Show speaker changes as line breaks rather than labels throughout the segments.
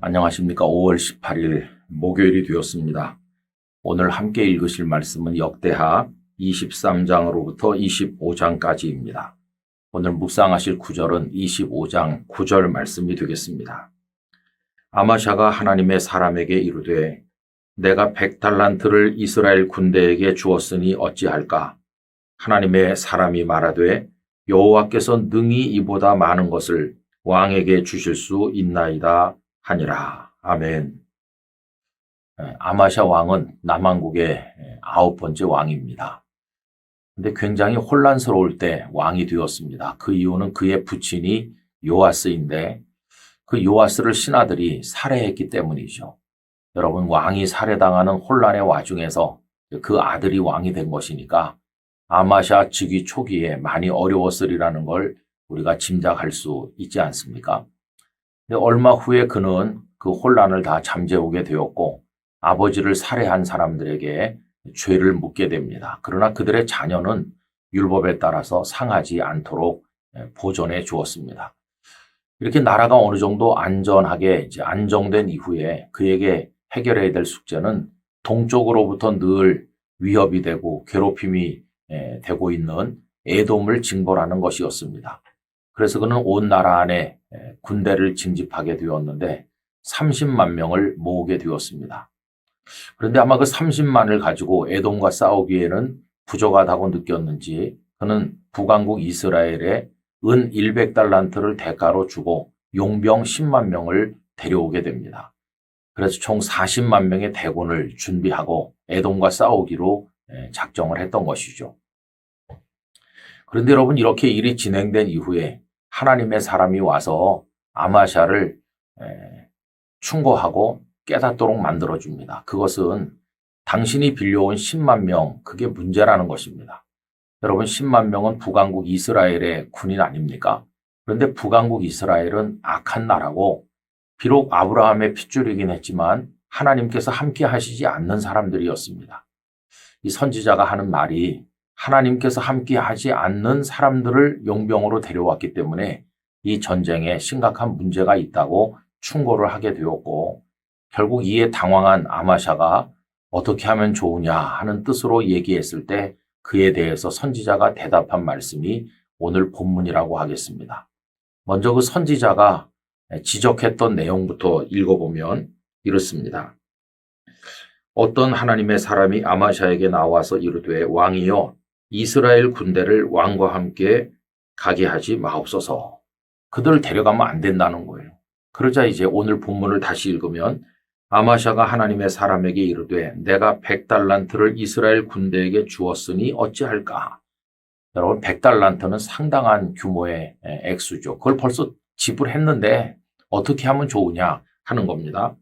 안녕하십니까. 5월 18일 목요일이 되었습니다. 오늘 함께 읽으실 말씀은 역대하 23장으로부터 25장까지입니다. 오늘 묵상하실 구절은 25장 9절 말씀이 되겠습니다. 아마샤가 하나님의 사람에게 이르되 내가 100달란트를 이스라엘 군대에게 주었으니 어찌할까? 하나님의 사람이 말하되 여호와께서 능히 이보다 많은 것을 왕에게 주실 수 있나이다 하니라. 아멘. 아마샤 왕은 남왕국의 9번째 왕입니다. 근데 굉장히 혼란스러울 때 왕이 되었습니다. 그 이유는 그의 부친이 요아스인데 그 요아스를 신하들이 살해했기 때문이죠. 여러분, 왕이 살해당하는 혼란의 와중에서 그 아들이 왕이 된 것이니까 아마샤 즉위 초기에 많이 어려웠으리라는 걸 우리가 짐작할 수 있지 않습니까? 근데 얼마 후에 그는 그 혼란을 다 잠재우게 되었고 아버지를 살해한 사람들에게 죄를 묻게 됩니다. 그러나 그들의 자녀는 율법에 따라서 상하지 않도록 보존해 주었습니다. 이렇게 나라가 어느 정도 안전하게 이제 안정된 이후에 그에게 해결해야 될 숙제는 동쪽으로부터 늘 위협이 되고 괴롭힘이 되고 있는 에돔을 징벌하는 것이었습니다. 그래서 그는 온 나라 안에 군대를 징집하게 되었는데 30만 명을 모으게 되었습니다. 그런데 아마 그 30만을 가지고 에돔과 싸우기에는 부족하다고 느꼈는지 그는 북왕국 이스라엘에 은 100달란트를 대가로 주고 용병 10만 명을 데려오게 됩니다. 그래서 총 40만 명의 대군을 준비하고 에돔과 싸우기로 작정을 했던 것이죠. 그런데 여러분, 이렇게 일이 진행된 이후에 하나님의 사람이 와서 아마샤를 충고하고 깨닫도록 만들어줍니다. 그것은 당신이 빌려온 10만 명, 그게 문제라는 것입니다. 여러분, 10만 명은 북왕국 이스라엘의 군인 아닙니까? 그런데 북왕국 이스라엘은 악한 나라고 비록 아브라함의 핏줄이긴 했지만 하나님께서 함께 하시지 않는 사람들이었습니다. 이 선지자가 하는 말이 하나님께서 함께 하지 않는 사람들을 용병으로 데려왔기 때문에 이 전쟁에 심각한 문제가 있다고 충고를 하게 되었고 결국 이에 당황한 아마샤가 어떻게 하면 좋으냐 하는 뜻으로 얘기했을 때 그에 대해서 선지자가 대답한 말씀이 오늘 본문이라고 하겠습니다. 먼저 그 선지자가 지적했던 내용부터 읽어보면 이렇습니다. 어떤 하나님의 사람이 아마샤에게 나와서 이르되 왕이여 이스라엘 군대를 왕과 함께 가게 하지 마옵소서. 그들을 데려가면 안 된다는 거예요. 그러자 이제 오늘 본문을 다시 읽으면 아마샤가 하나님의 사람에게 이르되 내가 100달란트를 이스라엘 군대에게 주었으니 어찌할까? 여러분, 100달란트는 상당한 규모의 액수죠. 그걸 벌써 지불했는데 어떻게 하면 좋으냐 하는 겁니다.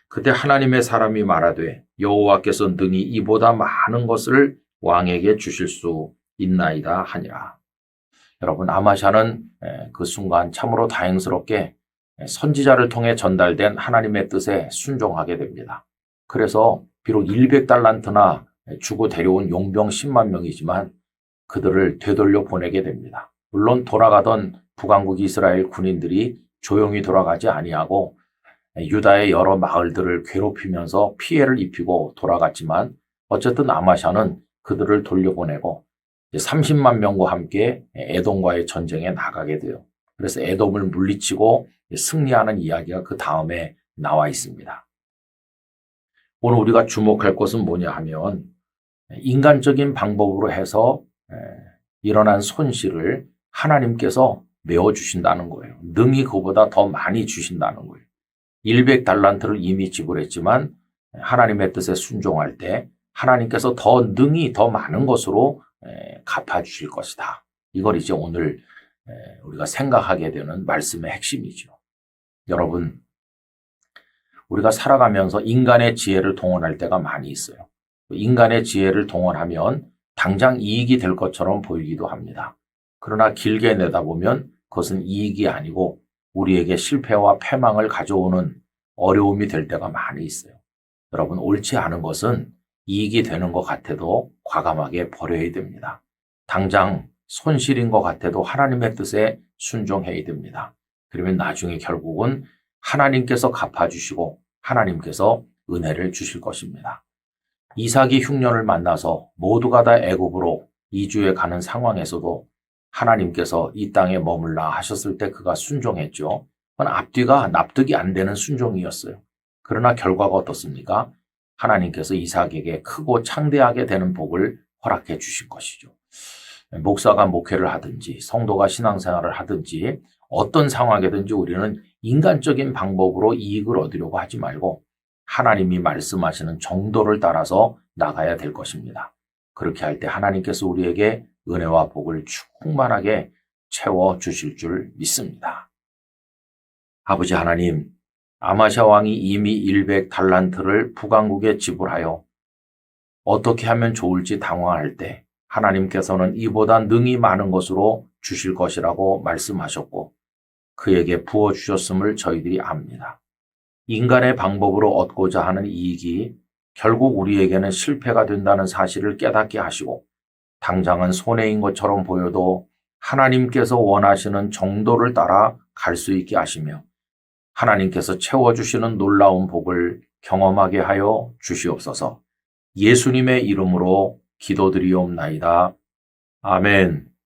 그때 하나님의 사람이 말하되 여호와께서 능히 이보다 많은 것을 왕에게 주실 수 있나이다 하니라. 여러분, 아마샤는 그 순간 참으로 다행스럽게 선지자를 통해 전달된 하나님의 뜻에 순종하게 됩니다. 그래서 비록 100달란트나 주고 데려온 용병 10만 명이지만 그들을 되돌려 보내게 됩니다. 물론 돌아가던 북왕국 이스라엘 군인들이 조용히 돌아가지 아니하고 유다의 여러 마을들을 괴롭히면서 피해를 입히고 돌아갔지만 어쨌든 아마샤는 그들을 돌려보내고 30만 명과 함께 에돔과의 전쟁에 나가게 돼요. 그래서 에돔을 물리치고 승리하는 이야기가 그 다음에 나와 있습니다. 오늘 우리가 주목할 것은 뭐냐 하면 인간적인 방법으로 해서 일어난 손실을 하나님께서 메워주신다는 거예요. 능히 그보다 더 많이 주신다는 거예요. 100달란트를 이미 지불했지만 하나님의 뜻에 순종할 때 하나님께서 더 능히 더 많은 것으로 갚아주실 것이다. 이걸 이제 오늘 우리가 생각하게 되는 말씀의 핵심이죠. 여러분, 우리가 살아가면서 인간의 지혜를 동원할 때가 많이 있어요. 인간의 지혜를 동원하면 당장 이익이 될 것처럼 보이기도 합니다. 그러나 길게 내다보면 그것은 이익이 아니고 우리에게 실패와 패망을 가져오는 어려움이 될 때가 많이 있어요. 여러분, 옳지 않은 것은 이익이 되는 것 같아도 과감하게 버려야 됩니다. 당장 손실인 것 같아도 하나님의 뜻에 순종해야 됩니다. 그러면 나중에 결국은 하나님께서 갚아주시고 하나님께서 은혜를 주실 것입니다. 이삭이 흉년을 만나서 모두가 다 애굽으로 이주해 가는 상황에서도 하나님께서 이 땅에 머물라 하셨을 때 그가 순종했죠. 그건 앞뒤가 납득이 안 되는 순종이었어요. 그러나 결과가 어떻습니까? 하나님께서 이삭에게 크고 창대하게 되는 복을 허락해 주신 것이죠. 목사가 목회를 하든지 성도가 신앙생활을 하든지 어떤 상황이든지 우리는 인간적인 방법으로 이익을 얻으려고 하지 말고 하나님이 말씀하시는 정도를 따라서 나가야 될 것입니다. 그렇게 할 때 하나님께서 우리에게 은혜와 복을 충만하게 채워주실 줄 믿습니다. 아버지 하나님, 아마샤 왕이 이미 100달란트를 북왕국에 지불하여 어떻게 하면 좋을지 당황할 때 하나님께서는 이보다 능히 많은 것으로 주실 것이라고 말씀하셨고 그에게 부어주셨음을 저희들이 압니다. 인간의 방법으로 얻고자 하는 이익이 결국 우리에게는 실패가 된다는 사실을 깨닫게 하시고 당장은 손해인 것처럼 보여도 하나님께서 원하시는 정도를 따라 갈 수 있게 하시며 하나님께서 채워주시는 놀라운 복을 경험하게 하여 주시옵소서. 예수님의 이름으로 기도드리옵나이다. 아멘.